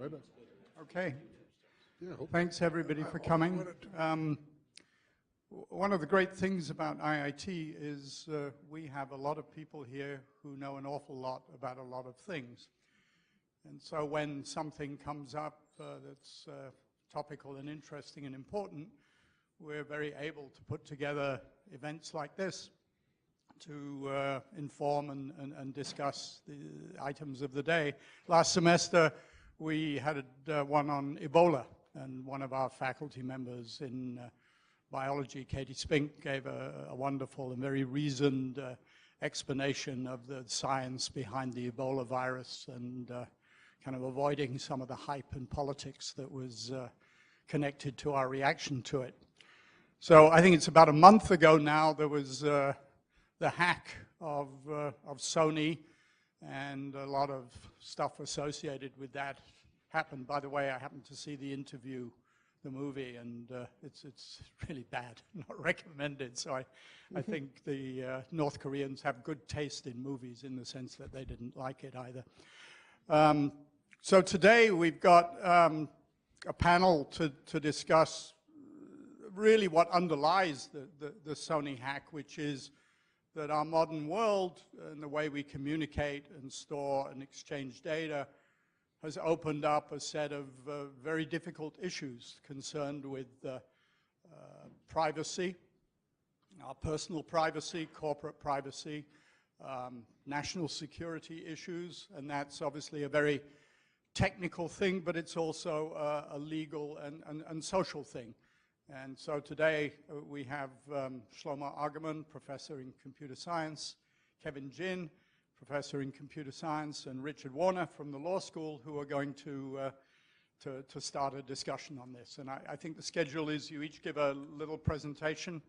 right? Okay. Yeah, Thanks everybody for coming. One of the great things about IIT is we have a lot of people here who know an awful lot about a lot of things. And so when something comes up that's topical and interesting and important, we're very able to put together events like this to inform and discuss the items of the day. Last semester, we had one on Ebola, and one of our faculty members in biology, Katie Spink, gave a wonderful and very reasoned explanation of the science behind the Ebola virus and kind of avoiding some of the hype and politics that was connected to our reaction to it. So I think it's about a month ago now, there was the hack of Sony, and a lot of stuff associated with that happened. By the way, I happened to see the interview, the movie, and it's really bad, not recommended. So I think the North Koreans have good taste in movies in the sense that they didn't like it either. So today we've got a panel to discuss really what underlies the Sony hack, which is that our modern world and the way we communicate and store and exchange data has opened up a set of very difficult issues concerned with privacy, our personal privacy, corporate privacy, national security issues, and that's obviously a very technical thing, but it's also a legal and social thing. And so today we have Shlomo Argamon, professor in computer science, Kevin Jin, professor in computer science, and Richard Warner from the law school, who are going to start a discussion on this. And I think the schedule is you each give a little presentation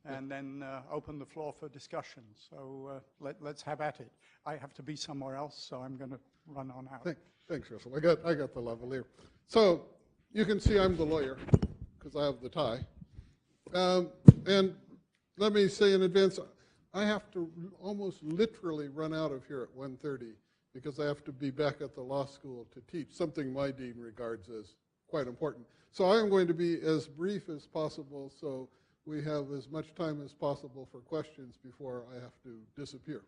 and then open the floor for discussion. So let's have at it. I have to be somewhere else, so I'm going to run on out. Thanks, Russell. I got the lavalier. So you can see I'm the lawyer because I have the tie. And let me say in advance, I have to almost literally run out of here at 1:30 because I have to be back at the law school to teach, something my dean regards as quite important. So I am going to be as brief as possible so we have as much time as possible for questions before I have to disappear,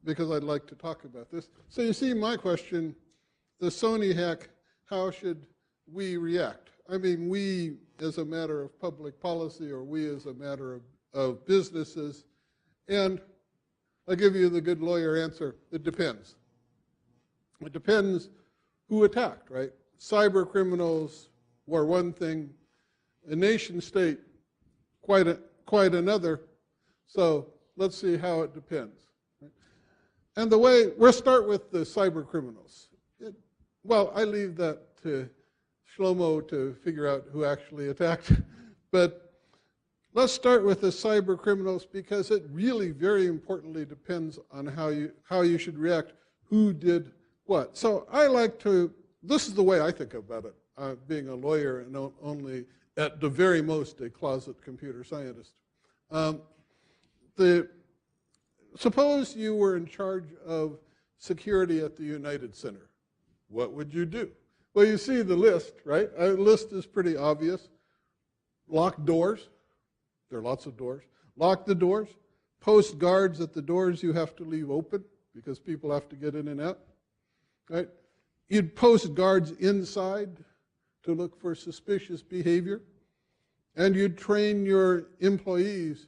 because I'd like to talk about this. So you see my question, the Sony hack, how should we react? I mean, we as a matter of public policy, or we as a matter of businesses. And I'll give you the good lawyer answer, it depends. It depends who attacked, right? Cyber criminals were one thing, a nation state quite another. So let's see how it depends. Right? And the way, we'll start with the cyber criminals. Well, I leave that to Shlomo to figure out who actually attacked, but let's start with the cyber criminals because it really very importantly depends on how you should react, who did what. So I like to, this is the way I think about it, being a lawyer and only at the very most a closet computer scientist. Suppose you were in charge of security at the United Center. What would you do? Well, you see the list, right? The list is pretty obvious. Lock doors. There are lots of doors. Lock the doors. Post guards at the doors you have to leave open because people have to get in and out. Right? You'd post guards inside to look for suspicious behavior. And you'd train your employees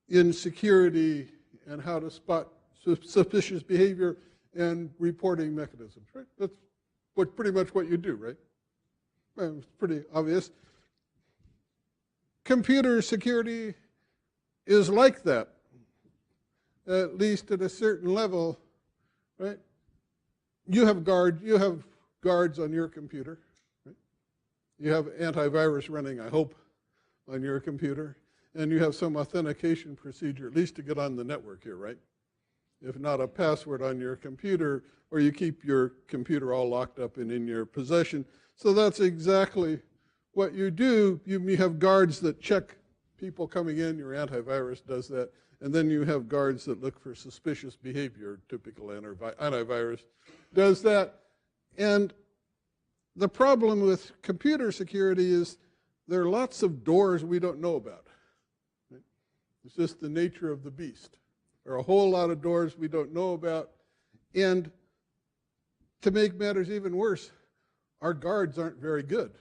in security and how to spot suspicious behavior and reporting mechanisms. Right? That's pretty much what you do, right? Well, it's pretty obvious. Computer security is like that, at least at a certain level, right? You have guards on your computer, right? You have antivirus running, I hope, on your computer, and you have some authentication procedure, at least to get on the network here, right? If not a password on your computer, or you keep your computer all locked up and in your possession. So that's exactly what you do. You have guards that check people coming in, your antivirus does that, and then you have guards that look for suspicious behavior, typical antivirus does that. And the problem with computer security is there are lots of doors we don't know about. Right? It's just the nature of the beast. There are a whole lot of doors we don't know about. And to make matters even worse, our guards aren't very good.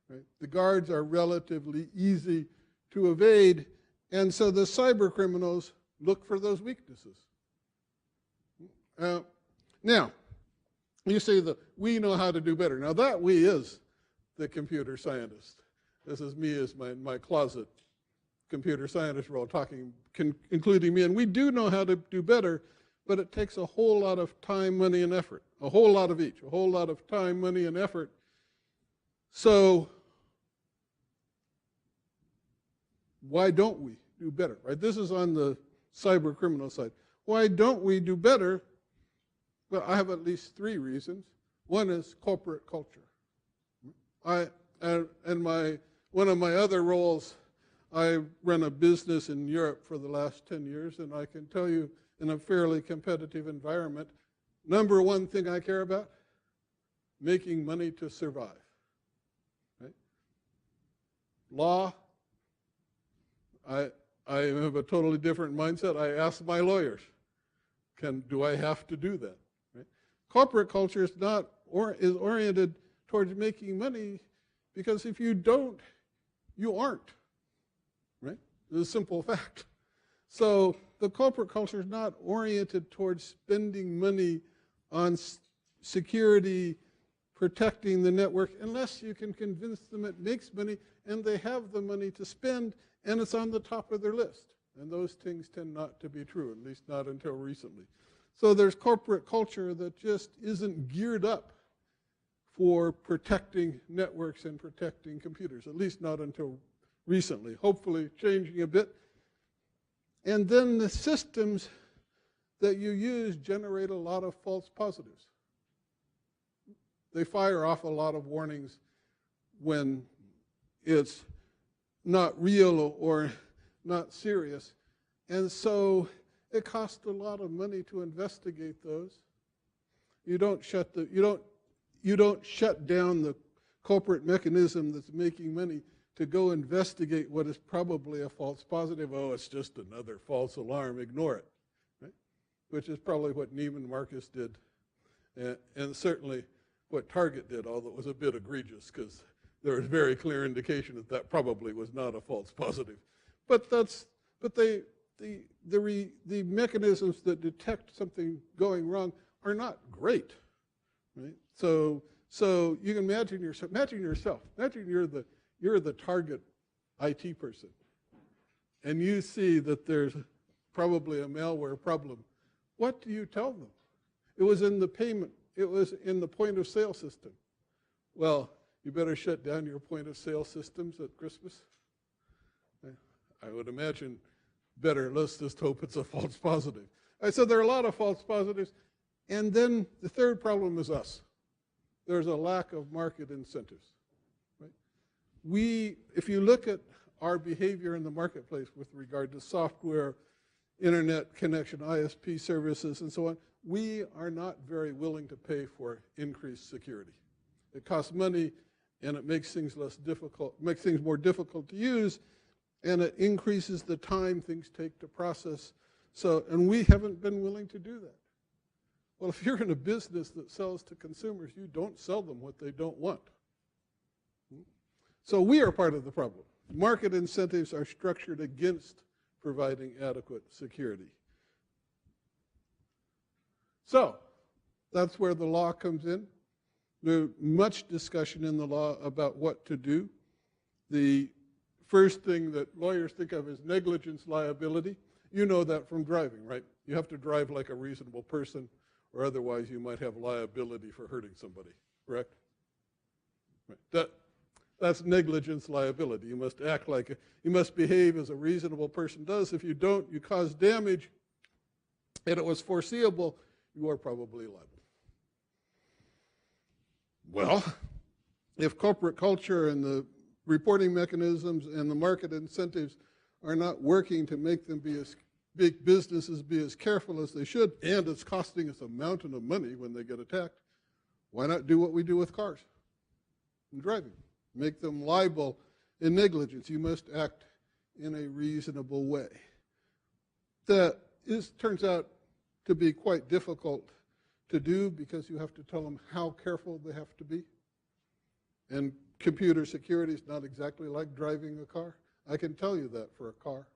Right? The guards are relatively easy to evade, and so the cyber criminals look for those weaknesses. Now, you say that we know how to do better. Now that we is the computer scientist. This is me as my closet computer scientist role, including me, and we do know how to do better, but it takes a whole lot of time, money, and effort. A whole lot of each. A whole lot of time, money, and effort. So why don't we do better? Right? This is on the cyber criminal side. Why don't we do better? Well, I have at least 3 reasons. One is corporate culture. One of my other roles, I run a business in Europe for the last 10 years, and I can tell you, in a fairly competitive environment, number one thing I care about, making money to survive. Right? Law, I have a totally different mindset. I ask my lawyers, do I have to do that? Right? Corporate culture is oriented towards making money, because if you don't, you aren't. Right? It's a simple fact. So the corporate culture is not oriented towards spending money on security, protecting the network, unless you can convince them it makes money and they have the money to spend and it's on the top of their list. And those things tend not to be true, at least not until recently. So there's corporate culture that just isn't geared up for protecting networks and protecting computers, at least not until recently, hopefully changing a bit. And then the systems that you use generate a lot of false positives. They fire off a lot of warnings when it's not real or not serious. And so it costs a lot of money to investigate those. You don't shut down the corporate mechanism that's making money to go investigate what is probably a false positive. Oh, it's just another false alarm, ignore it. Right? Which is probably what Neiman Marcus did, and certainly what Target did, although it was a bit egregious because there was very clear indication that that probably was not a false positive. But the mechanisms that detect something going wrong are not great. Right? So you can imagine yourself. Imagine you're the target IT person, and you see that there's probably a malware problem. What do you tell them? It was in the payment. It was in the point of sale system. Well, you better shut down your point of sale systems at Christmas. I would imagine better, let's just hope it's a false positive. So there are a lot of false positives. And then the third problem is us. There's a lack of market incentives. Right? If you look at our behavior in the marketplace with regard to software, internet connection, ISP services, and so on, we are not very willing to pay for increased security. It costs money, and it makes things more difficult to use, and it increases the time things take to process. And we haven't been willing to do that. Well, if you're in a business that sells to consumers, you don't sell them what they don't want. So we are part of the problem. Market incentives are structured against providing adequate security. So that's where the law comes in. There's much discussion in the law about what to do. The first thing that lawyers think of is negligence liability. You know that from driving, right? You have to drive like a reasonable person, or otherwise you might have liability for hurting somebody, correct? Right. That's negligence liability. You must act like you must behave as a reasonable person does. If you don't, you cause damage, and it was foreseeable, you are probably liable. Well, if corporate culture and the reporting mechanisms and the market incentives are not working to make them be as big businesses be as careful as they should, and it's costing us a mountain of money when they get attacked, why not do what we do with cars? in driving. Make them liable in negligence. You must act in a reasonable way. That turns out to be quite difficult to do because you have to tell them how careful they have to be. And computer security is not exactly like driving a car. I can tell you that for a car,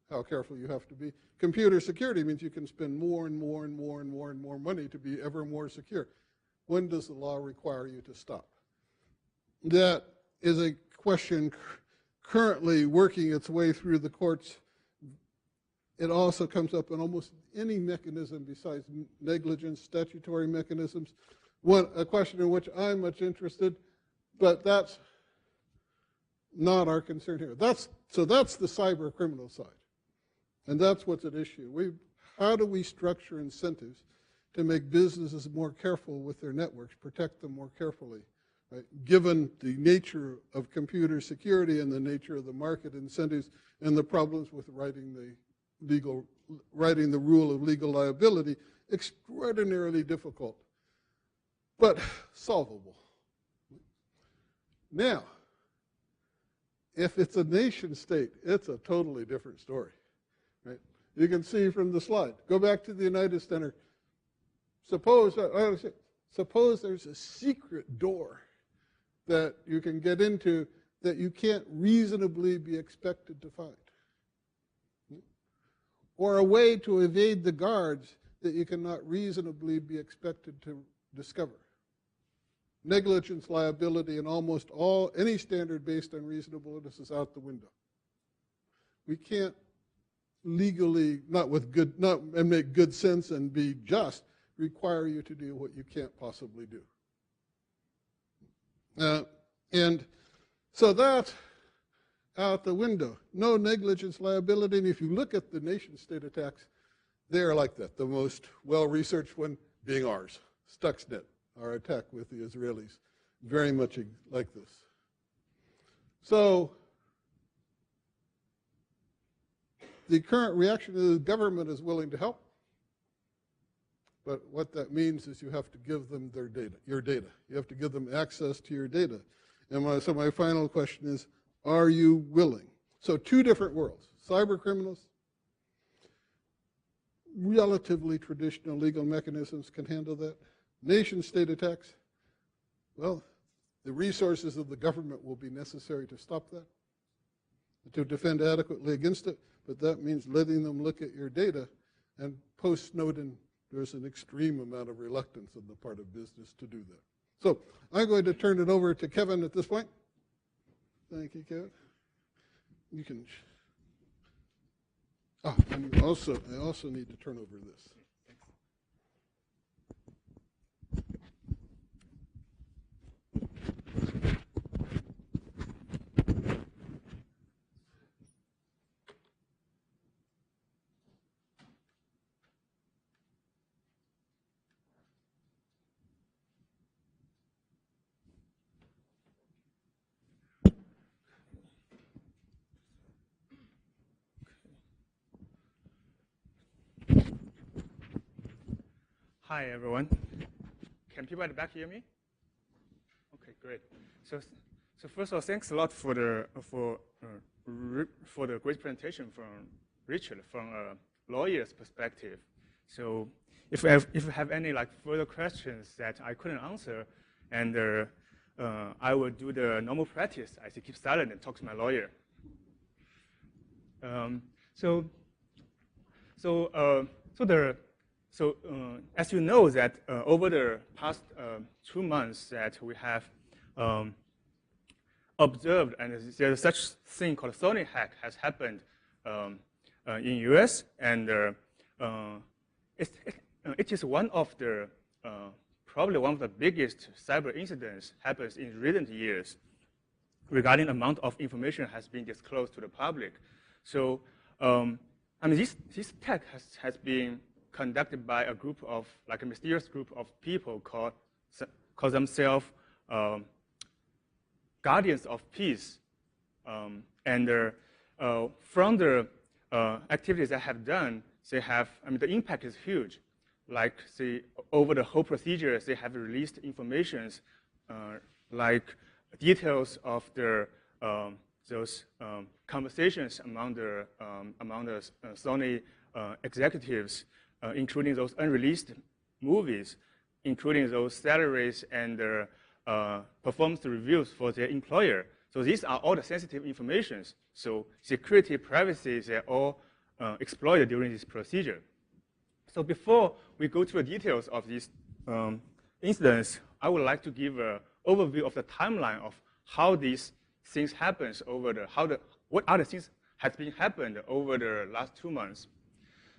how careful you have to be. Computer security means you can spend more and more and more and more and more money to be ever more secure. When does the law require you to stop? That is a question currently working its way through the courts. It also comes up in almost any mechanism besides negligence, statutory mechanisms. A question in which I'm much interested, but that's not our concern here. So that's the cyber criminal side. And that's what's at issue. How do we structure incentives to make businesses more careful with their networks, protect them more carefully, right? Given the nature of computer security and the nature of the market incentives and the problems with writing the rule of legal liability, extraordinarily difficult, but solvable. Now, if it's a nation state, it's a totally different story. Right? You can see from the slide. Go back to the United Center. Suppose there's a secret door that you can get into that you can't reasonably be expected to find. Or a way to evade the guards that you cannot reasonably be expected to discover. Negligence liability in almost any standard based on reasonableness is out the window. We can't legally, and make good sense and be just, require you to do what you can't possibly do. And so that's out the window. No negligence liability. And if you look at the nation-state attacks, they are like that. The most well-researched one being ours, Stuxnet, our attack with the Israelis, very much like this. So the current reaction is the government is willing to help. But what that means is you have to give them your data. You have to give them access to your data. And so my final question is, are you willing? So two different worlds. Cyber criminals, relatively traditional legal mechanisms can handle that. Nation-state attacks, well, the resources of the government will be necessary to stop that, to defend adequately against it, but that means letting them look at your data. And post-Snowden, there's an extreme amount of reluctance on the part of business to do that. So I'm going to turn it over to Kevin at this point. Thank you, Kevin. You can. And I also need to turn over this. Hi, everyone. Can people at the back hear me? Okay, great. So first of all, thanks a lot for the great presentation from Richard from a lawyer's perspective. So if you have any further questions that I couldn't answer, and I will do the normal practice. I keep silent and talk to my lawyer. As you know that over the past 2 months that we have observed, and there's such thing called Sony hack has happened in US, and it is one of the probably one of the biggest cyber incidents happens in recent years regarding the amount of information has been disclosed to the public. So this attack has been conducted by a group of, a mysterious group of people call themselves guardians of peace. From the activities they have done, they have, the impact is huge. Over the whole procedures, they have released information like details of the those conversations among the Sony executives, including those unreleased movies, including those salaries and performance reviews for their employer. So these are all the sensitive informations. So security, privacy, they're all exploited during this procedure. So before we go to the details of these incidents, I would like to give an overview of the timeline of how these things happens over what other things has been happened over the last 2 months.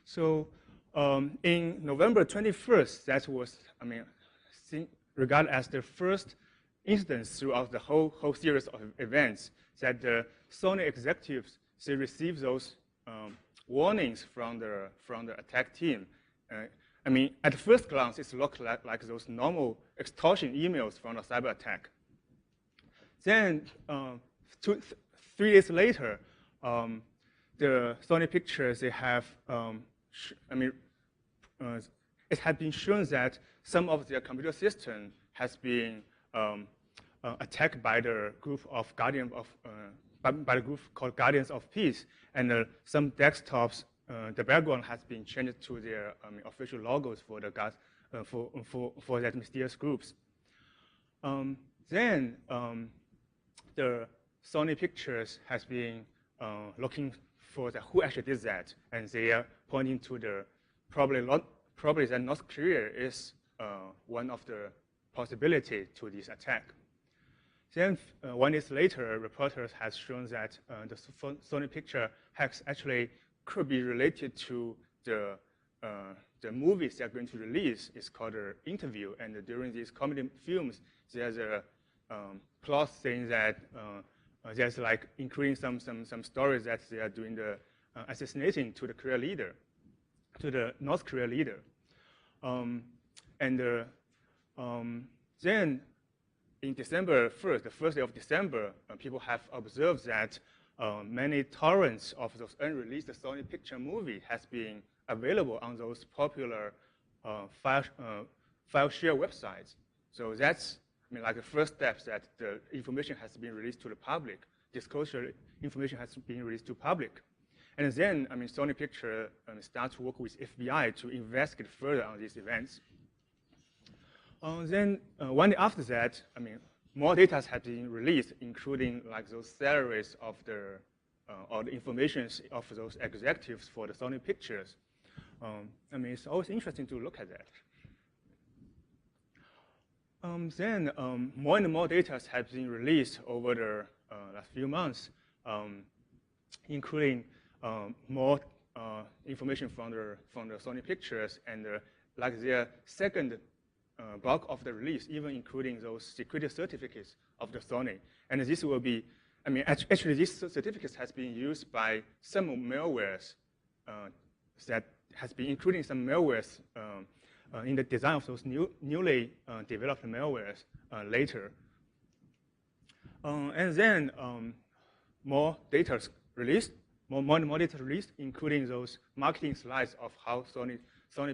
So in November 21st, that was, regarded as the first instance throughout the whole series of events that the Sony executives, they received those warnings from the attack team. At first glance, it looked like those normal extortion emails from a cyber attack. Then, 3 days later, the Sony Pictures, they have, it had been shown that some of their computer system has been attacked by the group of by the group called Guardians of Peace, and some desktops, the background has been changed to their official logos for the for that mysterious groups. Then the Sony Pictures has been looking for who actually did that, and they are pointing to the probably that North Korea is one of the possibility to this attack. Then 1 year later, reporters has shown that the Sony Picture hacks actually could be related to the movies they're going to release. It's called an interview, and during these comedy films, there's a plot saying that there's like including some stories that they are doing the assassinating to the Korea leader, to the North Korea leader, then in December 1st, the first day of December, people have observed that many torrents of those unreleased Sony Picture movie has been available on those popular file share websites. So that's like the first step that the information has been released to the public. Disclosure information has been released to public. And then, Sony Picture starts to work with FBI to investigate further on these events. Then 1 day after that, more data has been released, including like those salaries of or the information of those executives for the Sony Pictures. It's always interesting to look at that. Then more and more data have been released over the last few months, including more information from the Sony Pictures, and like their second bulk of the release, even including those security certificates of the Sony. And this will be, actually these certificates has been used by some malwares that has been including some malwares in the design of those newly developed malwares later. And then more data released, more data released, including those marketing slides of how Sony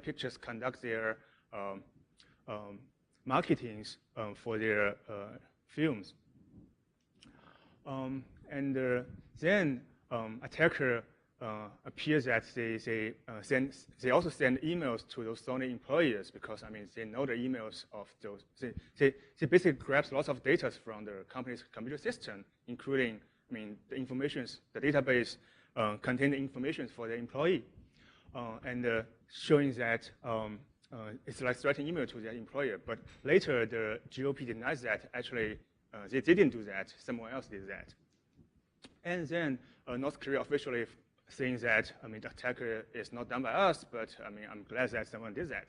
Pictures conduct their marketings for their films. Then attacker appears that they also send emails to those Sony employees, because they know the emails of those. They basically grabs lots of data from the company's computer system, including the informations, the database containing information for the employee, and showing that it's like threatening email to their employer. But later the GOP denies that actually they didn't do that, someone else did that. And then North Korea officially saying that the attacker is not done by us, but I'm glad that someone did that.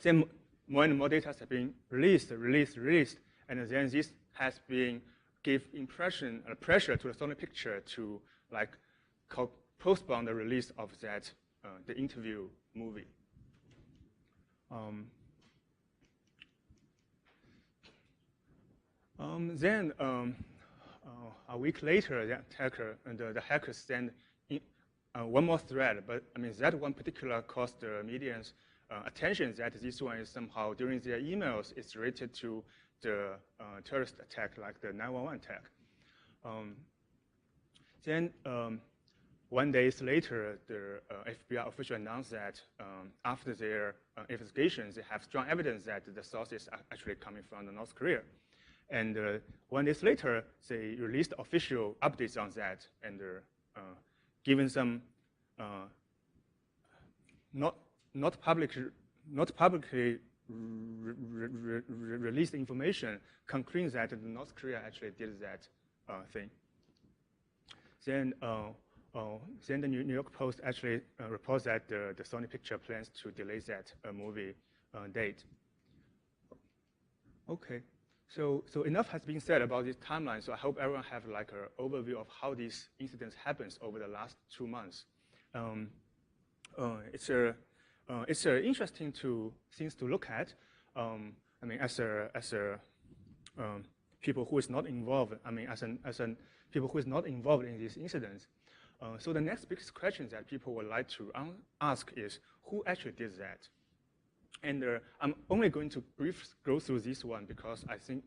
Then more and more data have been released, and then this has been give pressure to the Sony Picture to postpone the release of that the interview movie. Then a week later, the attacker and the hackers sent one more thread, but that one particular caused the media's attention that this one is somehow, during their emails, it's related to the terrorist attack, like the 911 attack. Then 1 day later, the FBI official announced that after their investigations, they have strong evidence that the sources are actually coming from North Korea. And 1 day later, they released official updates on that and given some not publicly released information, concluding that North Korea actually did that thing. Then the New York Post actually reports that the Sony Picture plans to delay that movie date. Okay, so enough has been said about this timeline. So I hope everyone have like an overview of how these incidents happens over the last 2 months. It's interesting things to look at. I mean, as people who is not involved. I mean, as people who is not involved in these incidents. So the next biggest question that people would like to ask is, who actually did that? And I'm only going to briefly go through this one because I think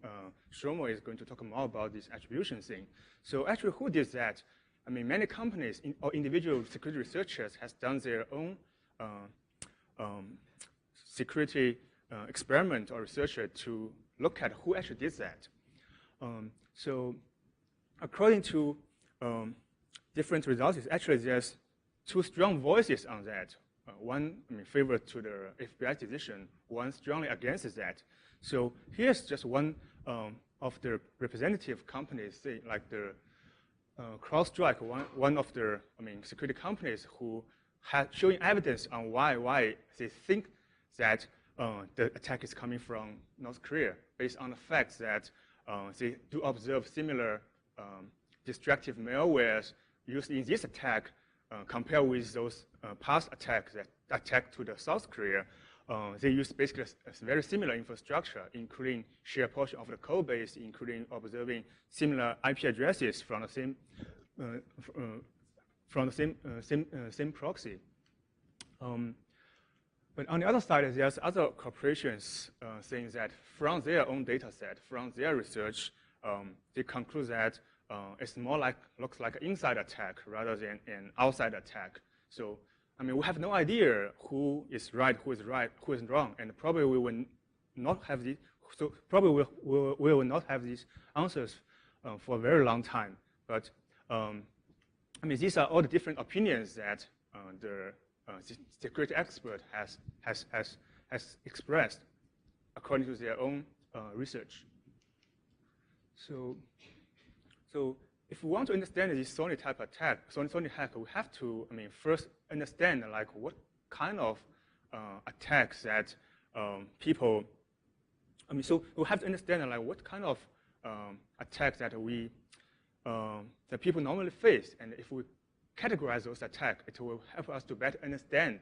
Shlomo is going to talk more about this attribution thing. So actually, who did that? I mean, many companies or individual security researchers has done their own security experiment or research to look at who actually did that. So according to different results, actually there's 2 strong voices on that. One, I mean, favor to the FBI decision, one strongly against that. So here's just one of the representative companies, say, like the CrowdStrike, one of the security companies who had showing evidence on why they think that the attack is coming from North Korea, based on the fact that they do observe similar destructive malwares used in this attack compared with those past attacks that attacked to the South Korea. They use basically a very similar infrastructure, including share portion of the code base, including observing similar IP addresses from the same proxy. But on the other side, there's other corporations saying that from their own data set, from their research, they conclude that it's more like, looks like an inside attack rather than an outside attack. So, I mean, we have no idea who is right, who is wrong, and probably we will not have these. So probably we will not have these answers for a very long time. But I mean, these are all the different opinions that the security expert has expressed according to their own research. So if we want to understand this Sony type attack, Sony hack, we have to, first understand like what kind of attacks that people. So we have to understand like what kind of attacks that that people normally face, and if we categorize those attacks, it will help us to better understand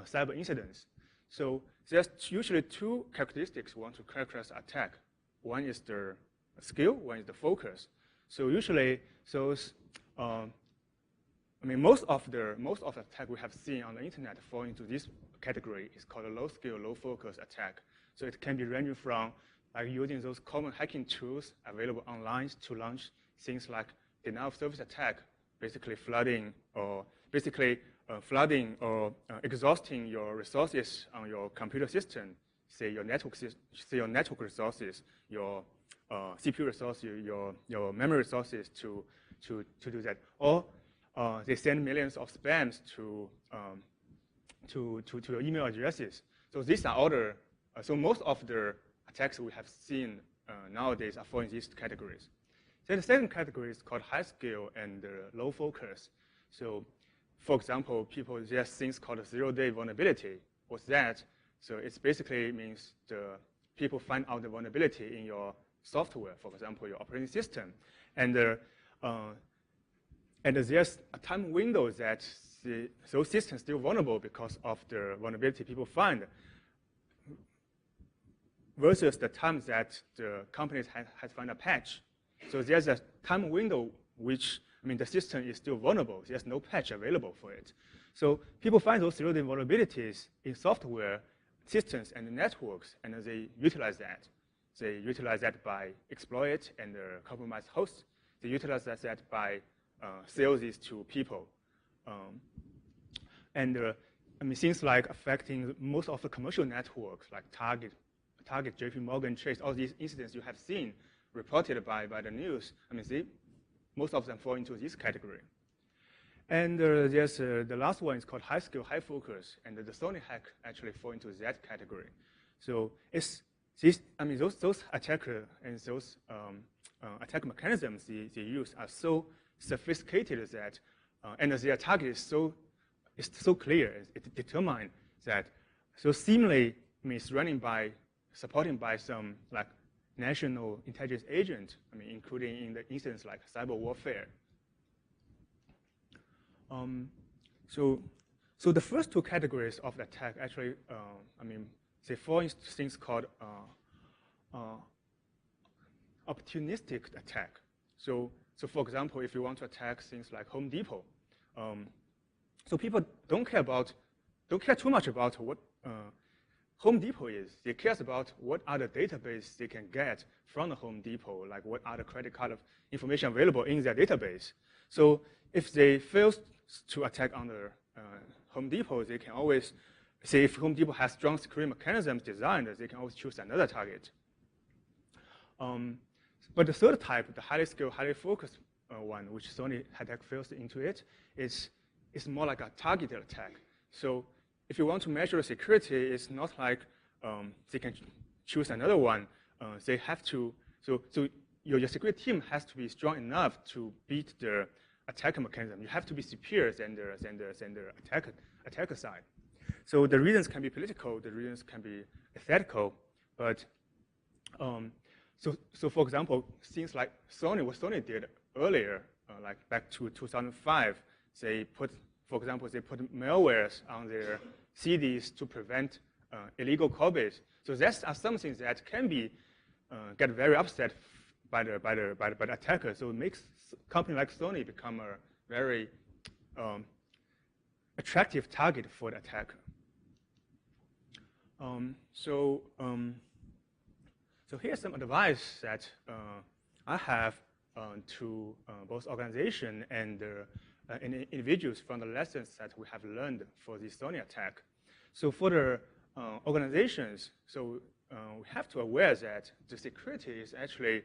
cyber incidents. So there's usually 2 characteristics we want to characterize attack. One is the skill, one is the focus. So usually those, most of the attack we have seen on the internet fall into this category is called a low skill, low focus attack. So it can be ranging from like using those common hacking tools available online to launch things like denial of service attack, basically flooding or exhausting your resources on your computer system, say your network resources, your CPU resources, your memory resources to do that. Or they send millions of spams to your email addresses. So these are all so most of the attacks we have seen nowadays are falling in these categories. Then the second category is called high skill and low focus. So for example, there's things called a 0-day vulnerability. What's that? So it basically means the people find out the vulnerability in your software, for example, your operating system. And there's a time window that those systems still vulnerable because of the vulnerability people find, versus the time that the companies has found a patch. So there's a time window which, the system is still vulnerable. There's no patch available for it. So people find those 0-day vulnerabilities in software, systems and networks, and they utilize that. They utilize that by exploit it and compromise hosts. They utilize that by sell these to people. I mean, things like affecting most of the commercial networks, like Target, JP Morgan, Chase, all these incidents you have seen reported by the news, I mean, most of them fall into this category. And there's the last one is called high skill, high focus, and the Sony hack actually fall into that category. So it's this, I mean, those attacker and those attack mechanisms they use are so sophisticated that, and their target is so clear, it determined that. So seemingly means supported by some like national intelligence agent, I mean, including in the instance like cyber warfare. So the first two categories of the attack actually, I mean, they fall into things called opportunistic attack. So for example, if you want to attack things like Home Depot, so people don't care too much about what Home Depot is. They care about what other database they can get from the Home Depot, like what other credit card information available in their database. So if they fail to attack on the Home Depot, they can always say if Home Depot has strong security mechanisms designed, they can always choose another target. But the third type, the highly skilled, highly focused one, which Sony attack fails into it, is more like a targeted attack. So if you want to measure security, it's not like they can choose another one. They have to, so your security team has to be strong enough to beat the attacker mechanism. You have to be superior than the attacker side. So the reasons can be political, the reasons can be ethical, but so for example, things like what Sony did earlier, like back to 2005, they put malwares on their CDs to prevent illegal copies. So that's something that can be get very upset by the attacker. So it makes a company like Sony become a very attractive target for the attacker. So here's some advice that I have to both organization and individuals from the lessons that we have learned for the Sony attack. So for the organizations, so we have to aware that the security is actually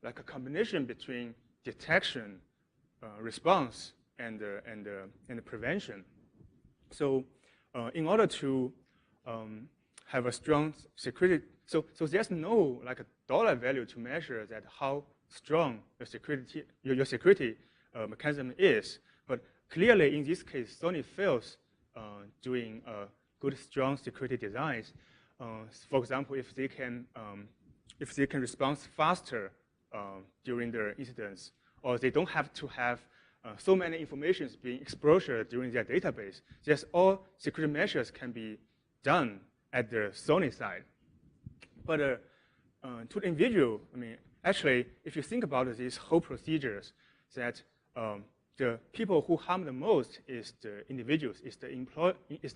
like a combination between detection, response, and prevention. So in order to have a strong security, so there's no like a dollar value to measure that how strong your security mechanism is. But clearly, in this case, Sony fails doing good, strong security designs. For example, if they can respond faster during their incidents, or they don't have to have so many informations being exposure during their database. Just all security measures can be done at the Sony side. But to the individual, I mean, actually, if you think about these whole procedures, that the people who harm the most is the individuals, is the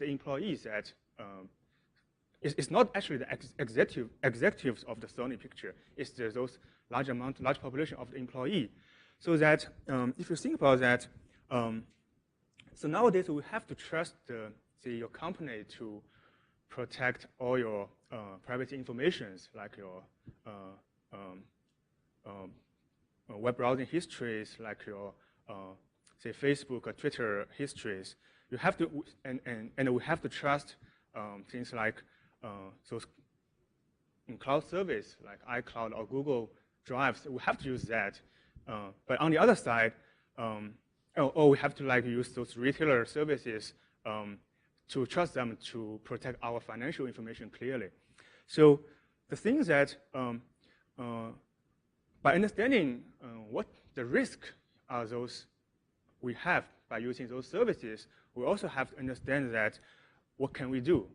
employees that it's not actually the executives of the Sony picture. It's those large population of the employee. So that if you think about that, so nowadays we have to trust your company to protect all your private informations, like your web browsing histories, like your say Facebook or Twitter histories. You have to, and we have to trust things like those in cloud service, like iCloud or Google Drives. We have to use that. But on the other side, or we have to like use those retailer services to trust them to protect our financial information clearly. So the thing is that by understanding what the risk are those we have by using those services, we also have to understand that what can we do?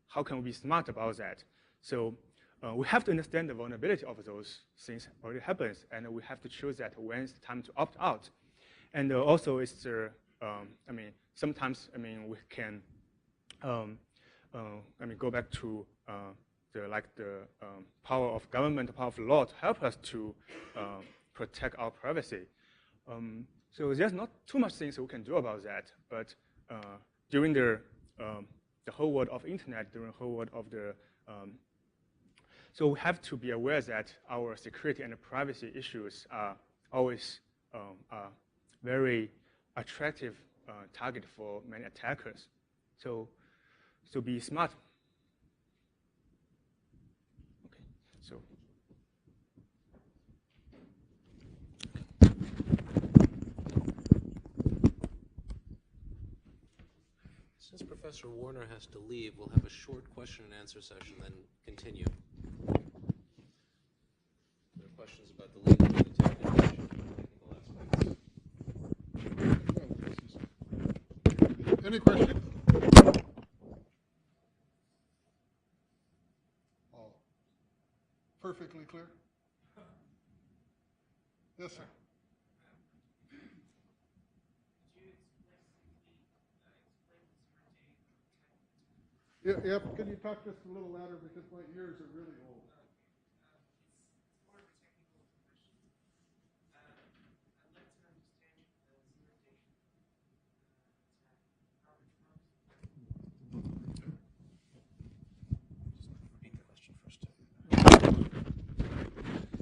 How can we be smart about that? So we have to understand the vulnerability of those things already happens, and we have to choose that when it's time to opt out. And also, it's I mean, sometimes I mean we can go back to the power of government, the power of law to help us to protect our privacy. So there's not too much things we can do about that, but during the whole world of internet, during the whole world of the so we have to be aware that our security and privacy issues are always very attractive target for many attackers. So be smart. Okay, so. Since Professor Warner has to leave, we'll have a short question and answer session, then continue. There are questions about the legal and the technical aspects. Any questions? All perfectly clear? Yes, sir. Yeah, can you talk just a little louder because my ears are really old?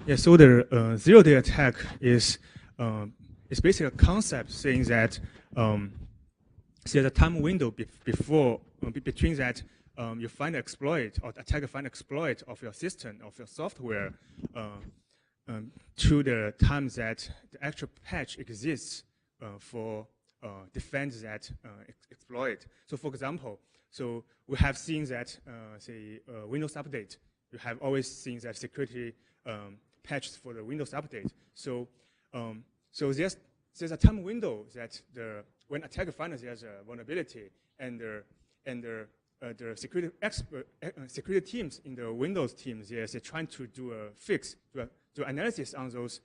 Yeah, so the zero-day attack is basically a concept saying that there's a time window between that you find an exploit or the attacker find an exploit of your system, of your software, to the time that the actual patch exists for defend that exploit. So for example, so we have seen that, say, Windows Update, you have always seen that security patches for the Windows Update. So there's a time window that when attacker finds there's a vulnerability and the security teams in the Windows teams, they're trying to do a fix, do analysis on those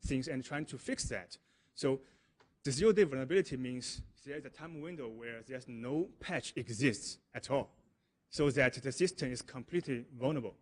things and trying to fix that. So the zero-day vulnerability means there's a time window where there's no patch exists at all, so that the system is completely vulnerable.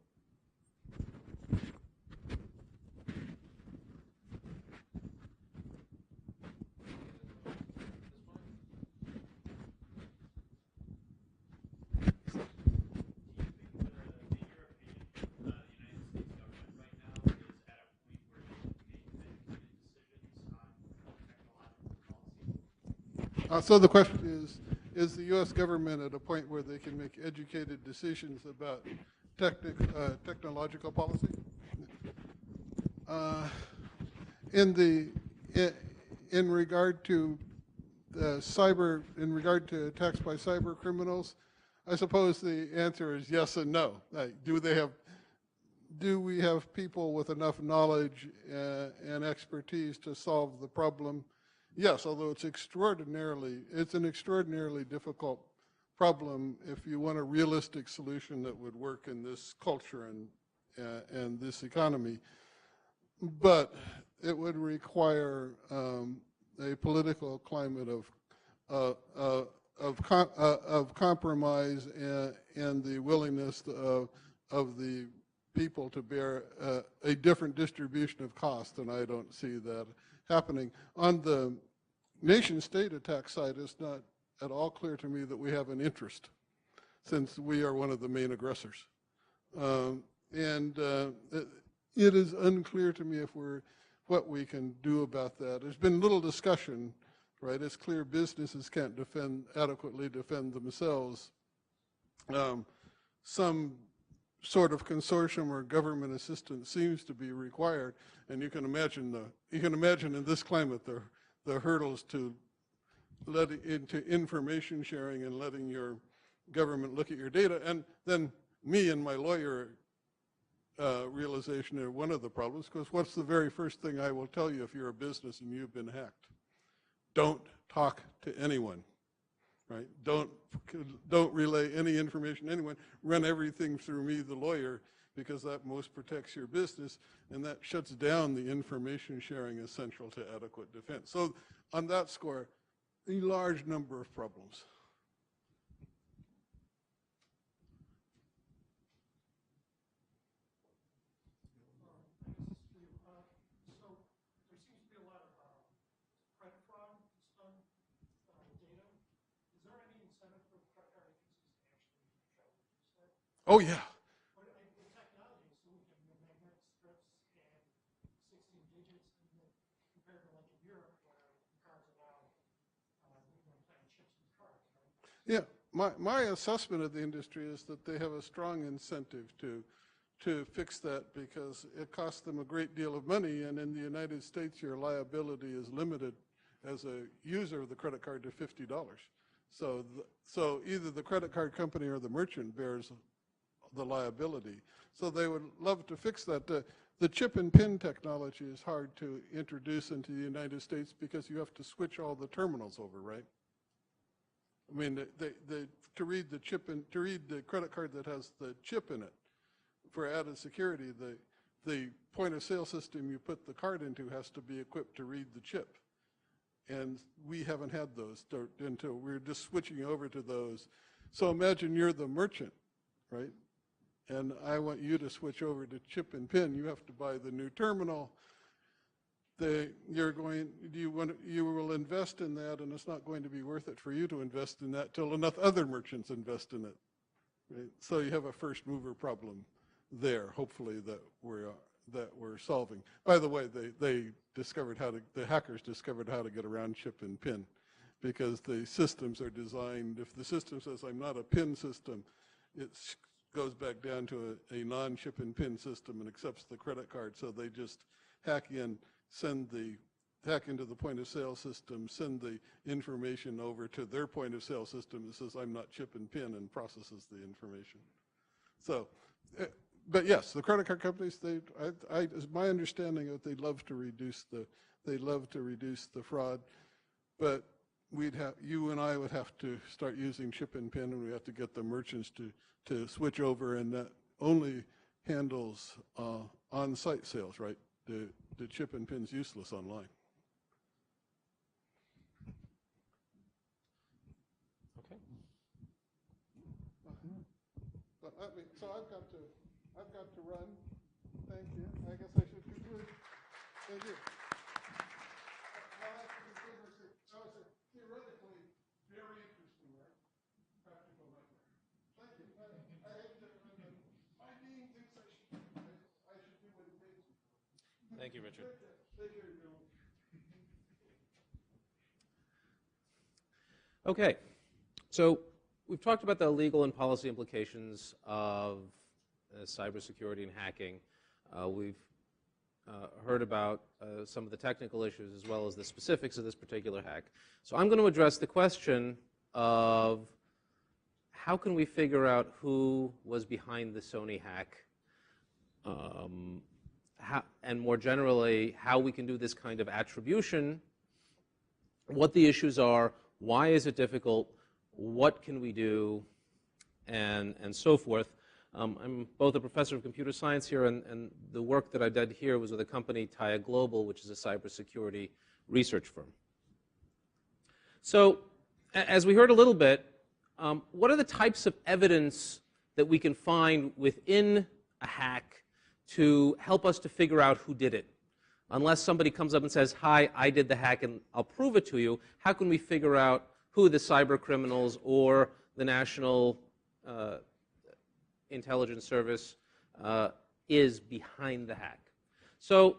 So the question is the U.S. government at a point where they can make educated decisions about technological policy? In regard to attacks by cyber criminals, I suppose the answer is yes and no. Do we have people with enough knowledge and expertise to solve the problem? Yes, although it's an extraordinarily difficult problem if you want a realistic solution that would work in this culture and this economy. But it would require a political climate of compromise and the willingness of the people to bear a different distribution of cost, and I don't see that happening. On the nation-state attack side, it's not at all clear to me that we have an interest, since we are one of the main aggressors. It is unclear to me what we can do about that. There's been little discussion, right? It's clear businesses can't adequately defend themselves. Some sort of consortium or government assistance seems to be required, and you can imagine in this climate the hurdles to into information sharing and letting your government look at your data. And then me and my lawyer realization are one of the problems, because what's the very first thing I will tell you if you're a business and you've been hacked? Don't talk to anyone. Right? Don't relay any information to anyone. Run everything through me, the lawyer, because that most protects your business, and that shuts down the information sharing essential to adequate defense. So on that score, a large number of problems. Oh, yeah. But the technology, so we can do magnetic strips and 16 digits, and then compared to like in Europe where cards are now, implanting chips in cards, right? Yeah, my assessment of the industry is that they have a strong incentive to fix that because it costs them a great deal of money, and in the United States, your liability is limited as a user of the credit card to $50. So either the credit card company or the merchant bears the liability. So they would love to fix that. The chip and pin technology is hard to introduce into the United States because you have to switch all the terminals over, right? I mean, to read the credit card that has the chip in it for added security, the point of sale system you put the card into has to be equipped to read the chip. And we haven't had those until we're just switching over to those. So imagine you're the merchant, right? And I want you to switch over to chip and pin. You have to buy the new terminal. You will invest in that, and it's not going to be worth it for you to invest in that till enough other merchants invest in it. Right? So you have a first mover problem there, hopefully, that we're solving. By the way, the hackers discovered how to get around chip and pin because the systems are designed, if the system says I'm not a pin system, it goes back down to a non-chip and pin system and accepts the credit card. So they just hack into the point of sale system, send the information over to their point of sale system that says I'm not chip and pin and processes the information. So, but yes, the credit card companies, it's my understanding that they love to reduce the fraud, but you and I would have to start using chip and pin, and we have to get the merchants to switch over, and that only handles on-site sales, right? The chip and pin's useless online. Okay. So I've got to run. Thank you. I guess I should conclude. Thank you. That was theoretically very interesting, right? Practical nightmare. Thank you. I hate to, my dean thinks I should do what he pays me for. Thank you, Richard. Take care, Bill. Okay, so we've talked about the legal and policy implications of cybersecurity and hacking. We've heard about some of the technical issues as well as the specifics of this particular hack. So I'm going to address the question of how can we figure out who was behind the Sony hack, and more generally, how we can do this kind of attribution, what the issues are, why is it difficult, what can we do, and so forth. I'm both a professor of computer science here, and the work that I did here was with a company, Taya Global, which is a cybersecurity research firm. So, as we heard a little bit, what are the types of evidence that we can find within a hack to help us to figure out who did it? Unless somebody comes up and says, hi, I did the hack and I'll prove it to you, how can we figure out who the cyber criminals or the National Intelligence Service is behind the hack? So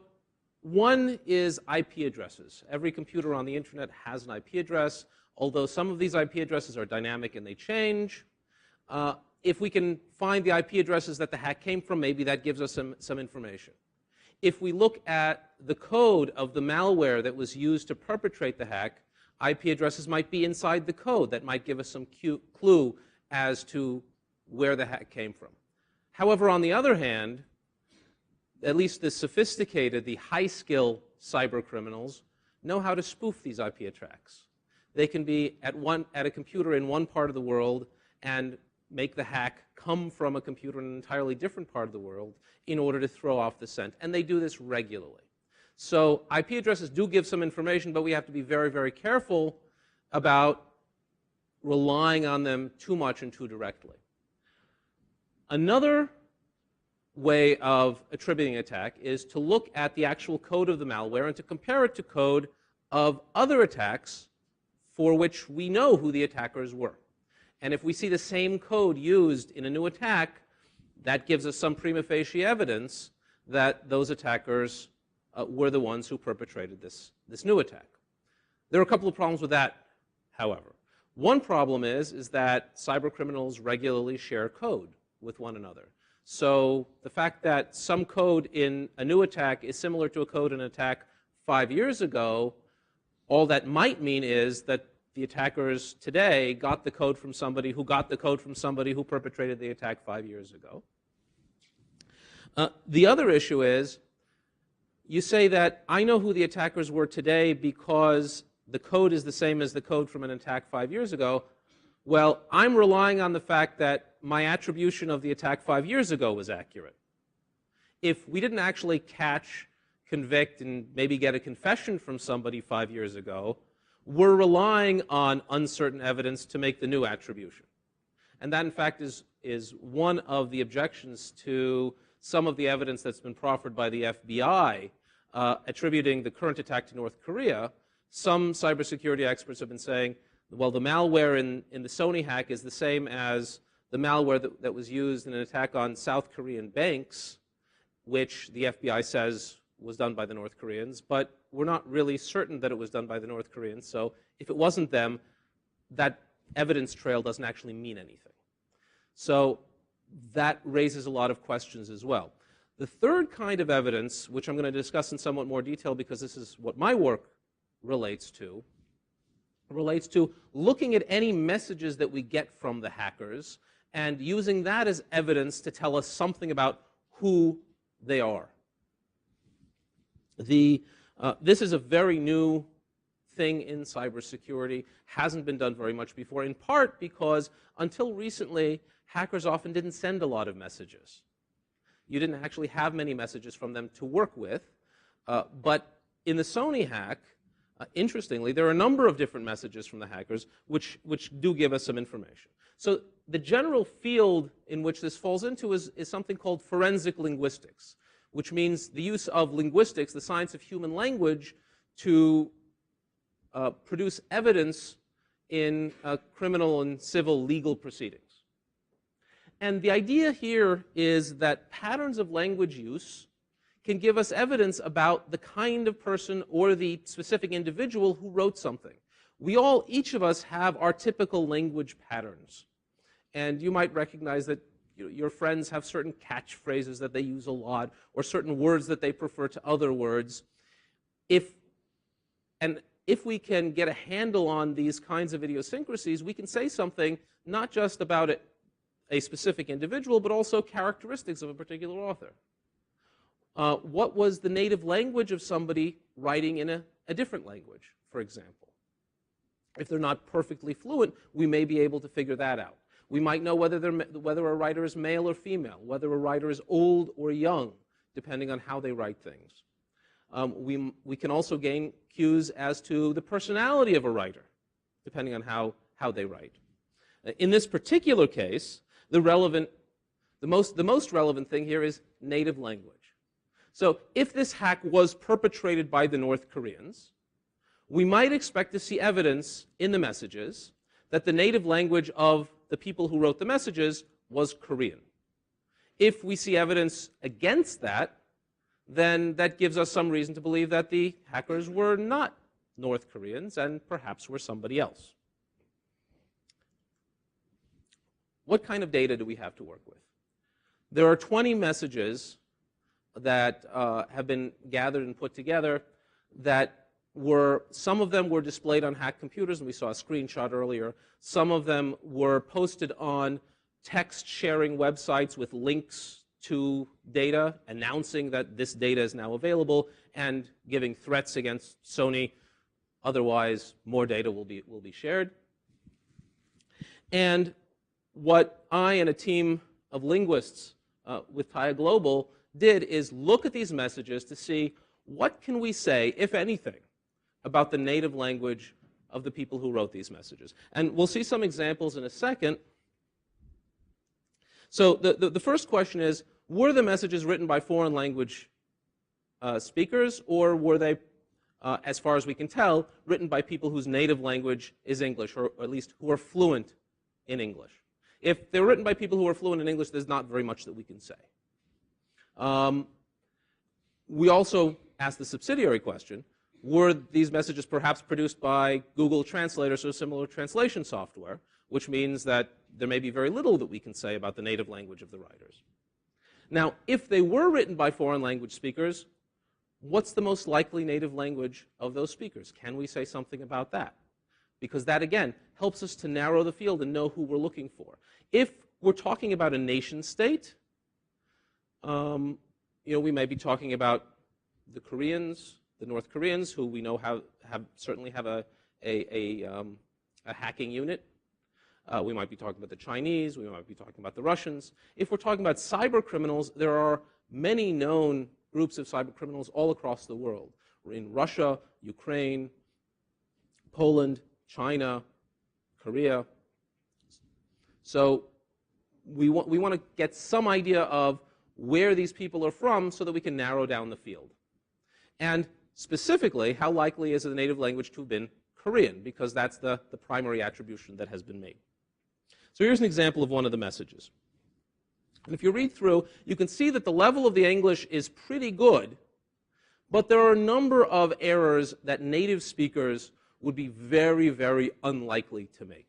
one is IP addresses. Every computer on the internet has an IP address, although some of these IP addresses are dynamic and they change. If we can find the IP addresses that the hack came from, maybe that gives us some information. If we look at the code of the malware that was used to perpetrate the hack, IP addresses might be inside the code. That might give us some clue as to where the hack came from. However, on the other hand, at least the sophisticated, the high-skill cyber criminals know how to spoof these IP attacks. They can be at a computer in one part of the world and make the hack come from a computer in an entirely different part of the world in order to throw off the scent. And they do this regularly. So IP addresses do give some information, but we have to be very, very careful about relying on them too much and too directly. Another way of attributing an attack is to look at the actual code of the malware and to compare it to code of other attacks for which we know who the attackers were. And if we see the same code used in a new attack, that gives us some prima facie evidence that those attackers were the ones who perpetrated this new attack. There are a couple of problems with that, however. One problem is that cyber criminals regularly share code with one another. So the fact that some code in a new attack is similar to a code in an attack 5 years ago, all that might mean is that the attackers today got the code from somebody who got the code from somebody who perpetrated the attack 5 years ago. The other issue is, you say that I know who the attackers were today because the code is the same as the code from an attack 5 years ago. Well, I'm relying on the fact that my attribution of the attack 5 years ago was accurate. If we didn't actually catch, convict, and maybe get a confession from somebody 5 years ago, we're relying on uncertain evidence to make the new attribution. And that, in fact, is one of the objections to some of the evidence that's been proffered by the FBI attributing the current attack to North Korea. Some cybersecurity experts have been saying, well, the malware in the Sony hack is the same as the malware that was used in an attack on South Korean banks, which the FBI says was done by the North Koreans, but we're not really certain that it was done by the North Koreans. So if it wasn't them, that evidence trail doesn't actually mean anything. So that raises a lot of questions as well. The third kind of evidence, which I'm going to discuss in somewhat more detail because this is what my work relates to looking at any messages that we get from the hackers and using that as evidence to tell us something about who they are. This is a very new thing in cybersecurity, hasn't been done very much before, in part because until recently, hackers often didn't send a lot of messages. You didn't actually have many messages from them to work with, but in the Sony hack, interestingly, there are a number of different messages from the hackers which do give us some information. So the general field in which this falls into is something called forensic linguistics, which means the use of linguistics, the science of human language, to produce evidence in criminal and civil legal proceedings. And the idea here is that patterns of language use can give us evidence about the kind of person or the specific individual who wrote something. Each of us have our typical language patterns. And you might recognize that your friends have certain catchphrases that they use a lot, or certain words that they prefer to other words. If we can get a handle on these kinds of idiosyncrasies, we can say something not just about a specific individual, but also characteristics of a particular author. What was the native language of somebody writing in a different language, for example? If they're not perfectly fluent, we may be able to figure that out. We might know whether a writer is male or female, whether a writer is old or young, depending on how they write things. We can also gain cues as to the personality of a writer, depending on how they write. In this particular case, the most relevant thing here is native language. So if this hack was perpetrated by the North Koreans, we might expect to see evidence in the messages that the native language of the people who wrote the messages was Korean. If we see evidence against that, then that gives us some reason to believe that the hackers were not North Koreans and perhaps were somebody else. What kind of data do we have to work with? There are 20 messages that have been gathered and put together that some of them were displayed on hacked computers, and we saw a screenshot earlier. Some of them were posted on text-sharing websites with links to data, announcing that this data is now available, and giving threats against Sony. Otherwise, more data will be shared. And what I and a team of linguists with TIA Global did is look at these messages to see what can we say, if anything, about the native language of the people who wrote these messages. And we'll see some examples in a second. So the first question is, were the messages written by foreign language speakers, or were they, as far as we can tell, written by people whose native language is English, or at least who are fluent in English? If they're written by people who are fluent in English, there's not very much that we can say. We also asked the subsidiary question, were these messages perhaps produced by Google translators or similar translation software, which means that there may be very little that we can say about the native language of the writers. Now, if they were written by foreign language speakers, what's the most likely native language of those speakers? Can we say something about that? Because that, again, helps us to narrow the field and know who we're looking for. If we're talking about a nation state, we may be talking about the Koreans, the North Koreans, who we know certainly have a hacking unit. We might be talking about the Chinese. We might be talking about the Russians. If we're talking about cyber criminals, there are many known groups of cyber criminals all across the world. We're in Russia, Ukraine, Poland, China, Korea. So we want to get some idea of where these people are from so that we can narrow down the field. And specifically, how likely is the native language to have been Korean, because that's the primary attribution that has been made. So here's an example of one of the messages. And if you read through, you can see that the level of the English is pretty good, but there are a number of errors that native speakers would be very, very unlikely to make.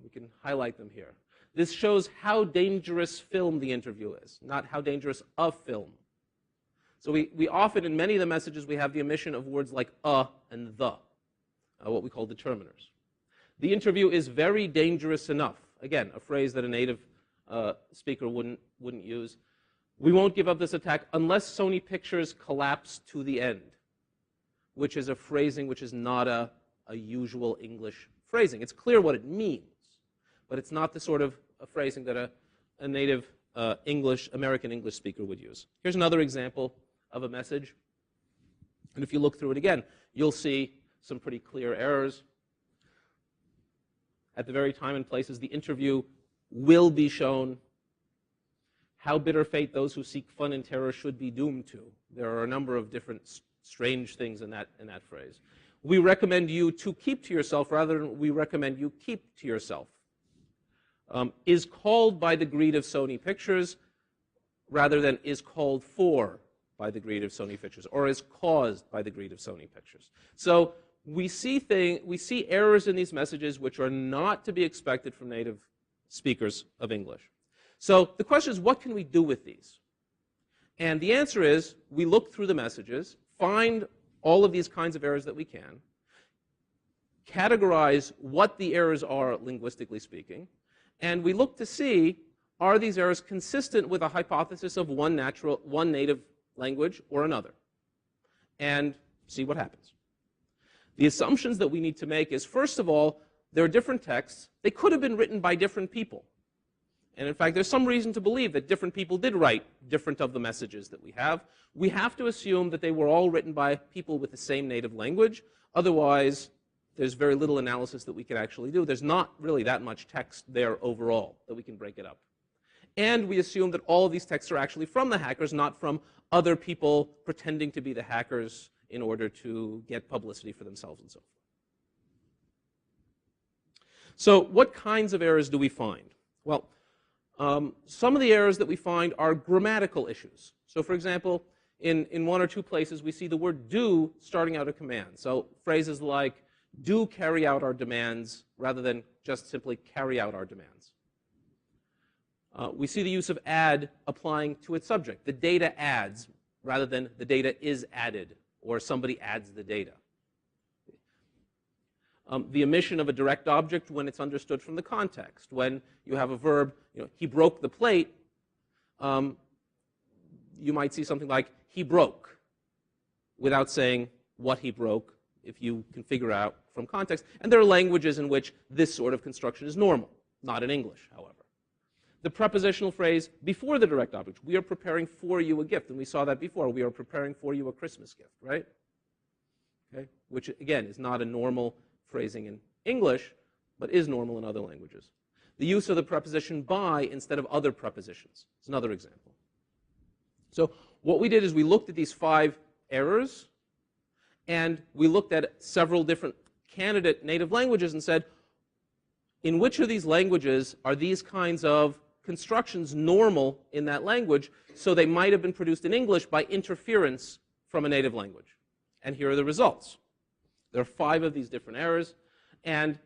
We can highlight them here. This shows how dangerous film the interview is, not how dangerous a film. So we often, in many of the messages, we have the omission of words like and the, what we call determiners. The interview is very dangerous enough. Again, a phrase that a native speaker wouldn't use. We won't give up this attack unless Sony Pictures collapse to the end, which is a phrasing which is not a usual English phrasing. It's clear what it means, but it's not the sort of a phrasing that a native American English speaker would use. Here's another example of a message. And if you look through it again, you'll see some pretty clear errors. At the very time and places, the interview will be shown. How bitter fate those who seek fun and terror should be doomed to. There are a number of different strange things in that phrase. We recommend you to keep to yourself rather than we recommend you keep to yourself. Is called by the greed of Sony Pictures rather than is called for by the greed of Sony Pictures, or is caused by the greed of Sony Pictures. So we see errors in these messages which are not to be expected from native speakers of English. So the question is, what can we do with these? And the answer is, we look through the messages, find all of these kinds of errors that we can, categorize what the errors are linguistically speaking, and we look to see, are these errors consistent with a hypothesis of one native language or another, and see what happens. The assumptions that we need to make is, first of all, there are different texts. They could have been written by different people. And in fact, there's some reason to believe that different people did write different of the messages that we have. We have to assume that they were all written by people with the same native language. Otherwise, there's very little analysis that we can actually do. There's not really that much text there overall that we can break it up. And we assume that all of these texts are actually from the hackers, not from other people pretending to be the hackers in order to get publicity for themselves and so forth. So what kinds of errors do we find? Well, some of the errors that we find are grammatical issues. So for example, in one or two places, we see the word do starting out a command. So phrases like, do carry out our demands, rather than just simply carry out our demands. We see the use of add applying to its subject. The data adds, rather than the data is added, or somebody adds the data. The omission of a direct object when it's understood from the context. When you have a verb, he broke the plate, you might see something like, he broke, without saying what he broke, if you can figure out from context. And there are languages in which this sort of construction is normal, not in English, however. The prepositional phrase before the direct object, we are preparing for you a gift, and we saw that before. We are preparing for you a Christmas gift, right? Okay? Which, again, is not a normal phrasing in English, but is normal in other languages. The use of the preposition by instead of other prepositions is another example. So what we did is we looked at these 5 errors, and we looked at several different candidate native languages and said, in which of these languages are these kinds of constructions normal in that language, so they might have been produced in English by interference from a native language. And here are the results. There are 5 of these different errors, and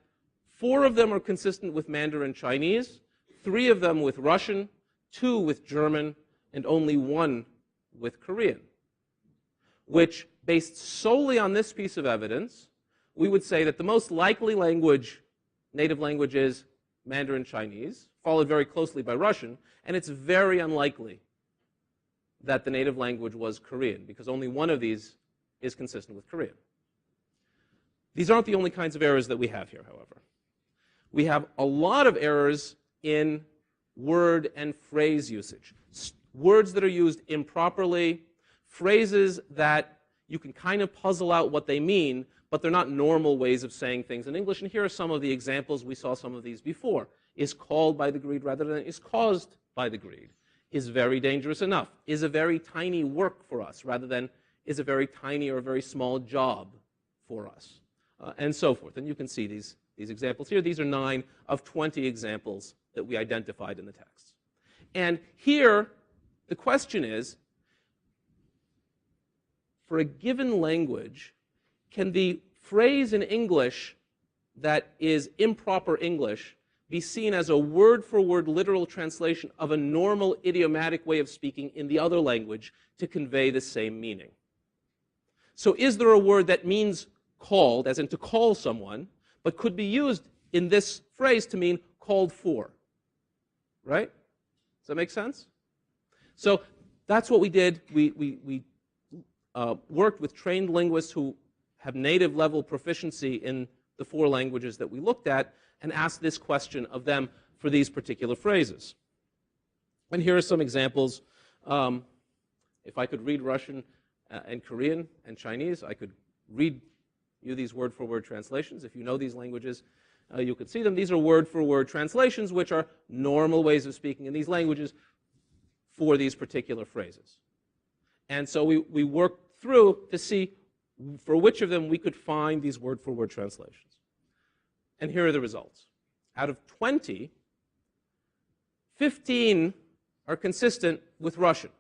4 of them are consistent with Mandarin Chinese, 3 of them with Russian, 2 with German, and only 1 with Korean, which, based solely on this piece of evidence, we would say that the most likely language, native language, is Mandarin Chinese, followed very closely by Russian, and it's very unlikely that the native language was Korean, because only one of these is consistent with Korean. These aren't the only kinds of errors that we have here, however. We have a lot of errors in word and phrase usage. Words that are used improperly, phrases that you can kind of puzzle out what they mean, but they're not normal ways of saying things in English. And here are some of the examples. We saw some of these before. Is called by the greed rather than is caused by the greed. Is very dangerous enough. Is a very tiny work for us rather than is a very tiny or a very small job for us, and so forth. And you can see these examples here. These are 9 of 20 examples that we identified in the texts. And here, the question is, for a given language, can the phrase in English that is improper English be seen as a word-for-word literal translation of a normal idiomatic way of speaking in the other language to convey the same meaning? So is there a word that means called, as in to call someone, but could be used in this phrase to mean called for? Right? Does that make sense? So that's what we did. We worked with trained linguists who have native level proficiency in the 4 languages that we looked at and asked this question of them for these particular phrases. And here are some examples. If I could read Russian and Korean and Chinese, I could read you these word-for-word translations. If you know these languages, you could see them. These are word-for-word translations, which are normal ways of speaking in these languages for these particular phrases. And so we worked through to see for which of them we could find these word-for-word translations. And here are the results. Out of 20, 15 are consistent with Russian,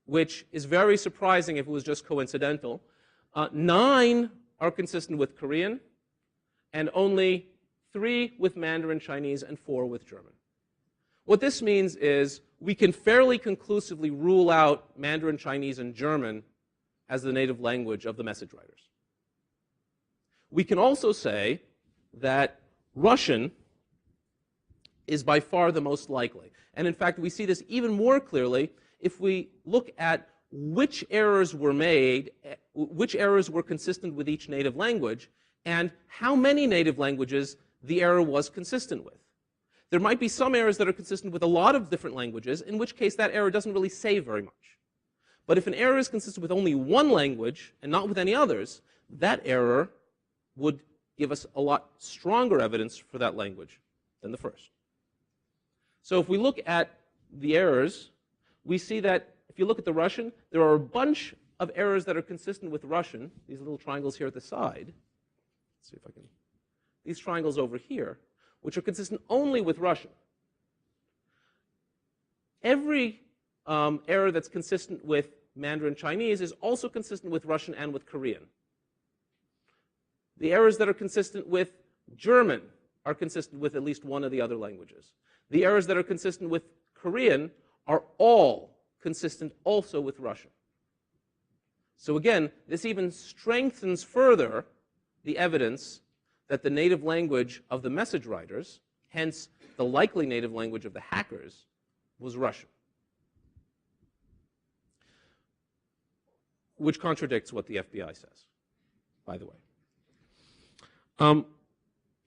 which is very surprising if it was just coincidental. 9 are consistent with Korean, and only 3 with Mandarin Chinese and 4 with German. What this means is we can fairly conclusively rule out Mandarin Chinese and German as the native language of the message writers. We can also say that Russian is by far the most likely. And in fact, we see this even more clearly if we look at which errors were made, which errors were consistent with each native language, and how many native languages the error was consistent with. There might be some errors that are consistent with a lot of different languages, in which case that error doesn't really say very much. But if an error is consistent with only one language and not with any others, that error would give us a lot stronger evidence for that language than the first. So if we look at the errors, we see that if you look at the Russian, there are a bunch of errors that are consistent with Russian. These little triangles here at the side. Let's see if I can. These triangles over here, which are consistent only with Russian. Every error that's consistent with Mandarin Chinese is also consistent with Russian and with Korean. The errors that are consistent with German are consistent with at least one of the other languages. The errors that are consistent with Korean are all consistent also with Russian. So again, this even strengthens further the evidence that the native language of the message writers, hence the likely native language of the hackers, was Russian. Which contradicts what the FBI says, by the way.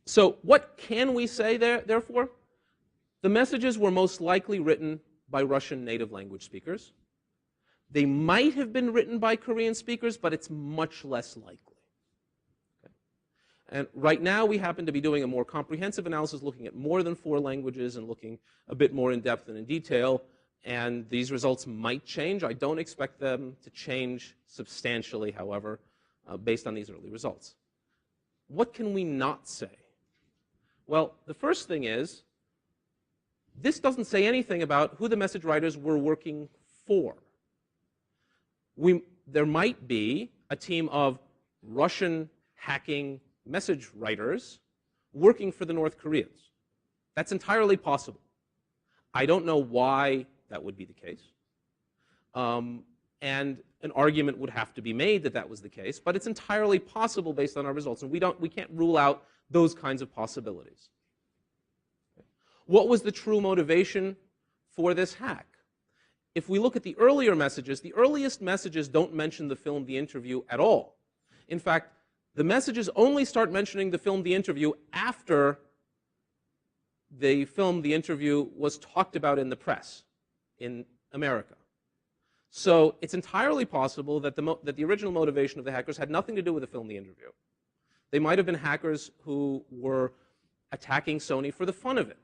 So what can we say there, therefore? The messages were most likely written by Russian native language speakers. They might have been written by Korean speakers, but it's much less likely. Okay? And right now, we happen to be doing a more comprehensive analysis, looking at more than 4 languages and looking a bit more in depth and in detail. And these results might change. I don't expect them to change substantially, however, based on these early results. What can we not say? Well, the first thing is, this doesn't say anything about who the message writers were working for. There might be a team of Russian hacking message writers working for the North Koreans. That's entirely possible. I don't know why that would be the case. And an argument would have to be made that that was the case, but it's entirely possible based on our results, and we can't rule out those kinds of possibilities. What was the true motivation for this hack? If we look at the earlier messages, the earliest messages don't mention the film, the interview at all. In fact, the messages only start mentioning the film, the interview after the film, the interview was talked about in the press in America. So it's entirely possible that the original motivation of the hackers had nothing to do with the film, the interview. They might have been hackers who were attacking Sony for the fun of it,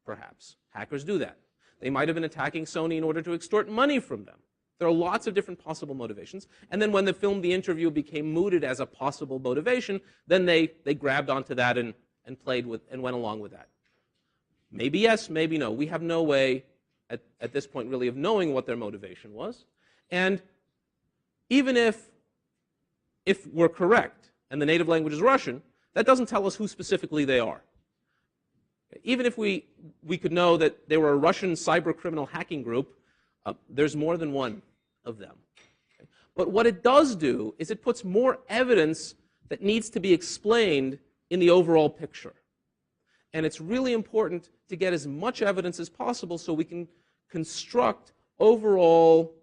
perhaps. Hackers do that. They might have been attacking Sony in order to extort money from them. There are lots of different possible motivations. And then when the film, the interview, became mooted as a possible motivation, then they grabbed onto that and played with and went along with that. Maybe yes, maybe no. We have no way at this point really of knowing what their motivation was. And even if we're correct and the native language is Russian, that doesn't tell us who specifically they are. Even if we could know that they were a Russian cyber criminal hacking group, there's more than one of them. Okay? But what it does do is it puts more evidence that needs to be explained in the overall picture. And it's really important to get as much evidence as possible so we can construct overall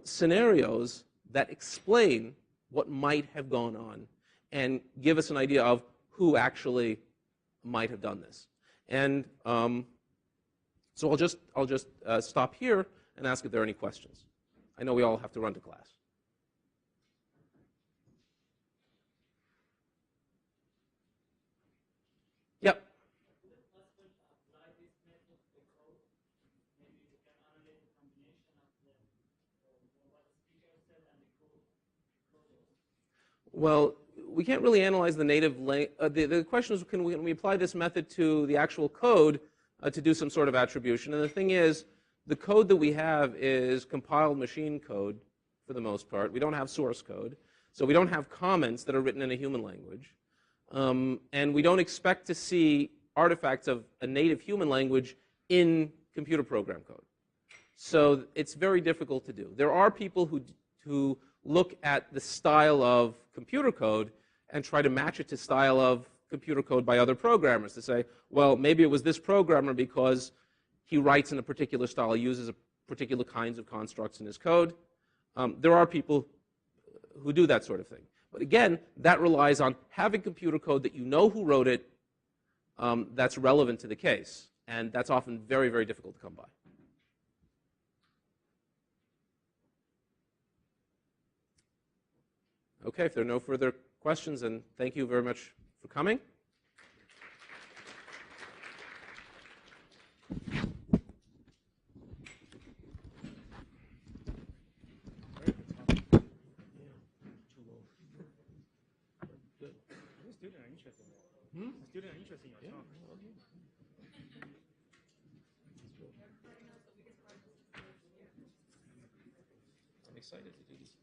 scenarios that explain what might have gone on and give us an idea of who actually might have done this. And so I'll just stop here and ask if there are any questions. I know we all have to run to class. Yep. Well, we can't really analyze the native language. The question is, can we apply this method to the actual code to do some sort of attribution? And the thing is, the code that we have is compiled machine code for the most part. We don't have source code. So we don't have comments that are written in a human language. And we don't expect to see artifacts of a native human language in computer program code. So it's very difficult to do. There are people who look at the style of computer code and try to match it to style of computer code by other programmers to say, well, maybe it was this programmer because he writes in a particular style, he uses particular kinds of constructs in his code. There are people who do that sort of thing. But again, that relies on having computer code that you know who wrote it that's relevant to the case. And that's often very, very difficult to come by. Okay, if there are no further questions, then thank you very much for coming. Students are interested in it. Students are interested in your talk. I'm excited to do these.